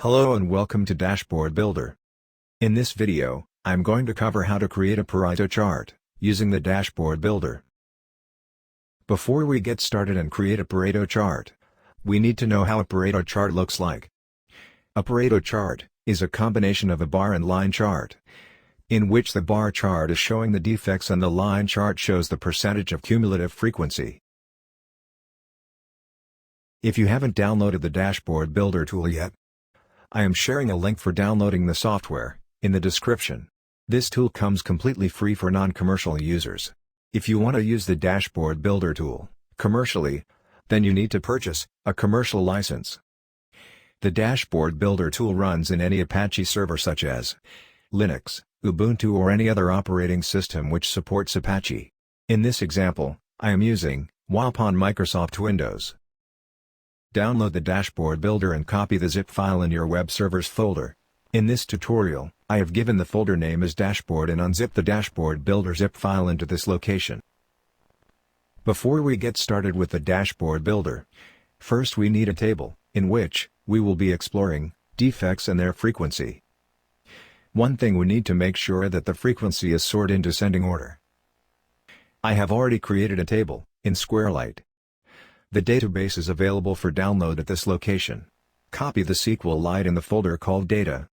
Hello and welcome to Dashboard Builder. In this video, I'm going to cover how to create a Pareto chart using the Dashboard Builder. Before we get started and create a Pareto chart, we need to know how a Pareto chart looks like. A Pareto chart is a combination of a bar and line chart, in which the bar chart is showing the defects and the line chart shows the percentage of cumulative frequency. If you haven't downloaded the Dashboard Builder tool yet, I am sharing a link for downloading the software in the description. This tool comes completely free for non-commercial users. If you want to use the Dashboard Builder tool commercially, then you need to purchase a commercial license. The Dashboard Builder tool runs in any Apache server such as Linux, Ubuntu or any other operating system which supports Apache. In this example, I am using WAP on Microsoft Windows. Download the Dashboard Builder and copy the zip file in your web servers folder. In this tutorial, I have given the folder name as Dashboard and unzip the Dashboard Builder zip file into this location. Before we get started with the Dashboard Builder, first we need a table, in which we will be exploring defects and their frequency. One thing we need to make sure that the frequency is sorted in descending order. I have already created a table in SQLite. The database is available for download at this location. Copy the SQLite in the folder called Data.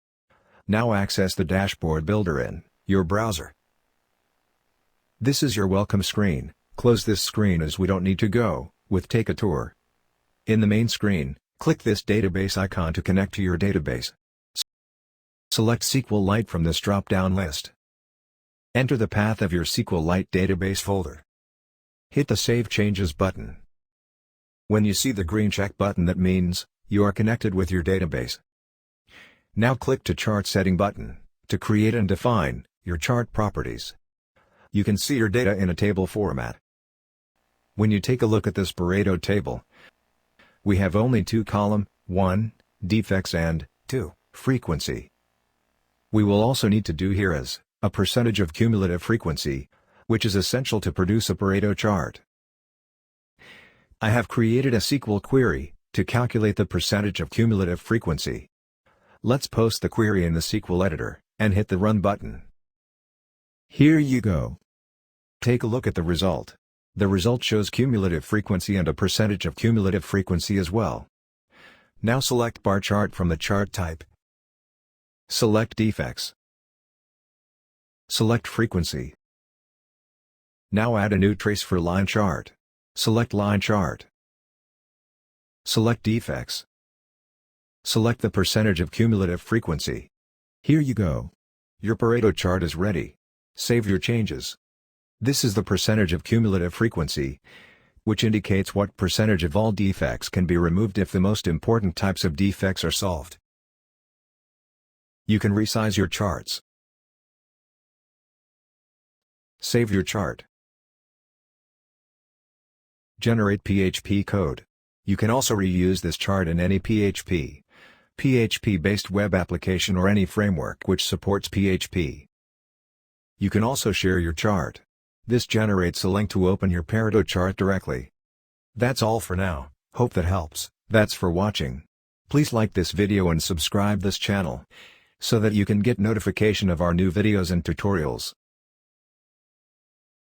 Now access the Dashboard Builder in your browser. This is your welcome screen. Close this screen as we don't need to go with Take a Tour. In the main screen, click this database icon to connect to your database. Select SQLite from this drop-down list. Enter the path of your SQLite database folder. Hit the Save Changes button. When you see the green check button, that means you are connected with your database. Now click to Chart Setting button to create and define your chart properties. You can see your data in a table format. When you take a look at this Pareto table, we have only two columns, 1, defects and 2, frequency. We will also need to do here as a percentage of cumulative frequency, which is essential to produce a Pareto chart. I have created a SQL query to calculate the percentage of cumulative frequency. Let's post the query in the SQL editor and hit the Run button. Here you go. Take a look at the result. The result shows cumulative frequency and a percentage of cumulative frequency as well. Now select bar chart from the chart type. Select defects. Select frequency. Now add a new trace for line chart. Select line chart. Select defects. Select the percentage of cumulative frequency. Here you go. Your Pareto chart is ready. Save your changes. This is the percentage of cumulative frequency, which indicates what percentage of all defects can be removed if the most important types of defects are solved. You can resize your charts. Save your chart. Generate PHP code. You can also reuse this chart in any PHP-based web application or any framework which supports PHP. You can also share your chart. This generates a link to open your Pareto chart directly. That's all for now. Hope that helps. That's for watching. Please like this video and subscribe this channel so that you can get notification of our new videos and tutorials.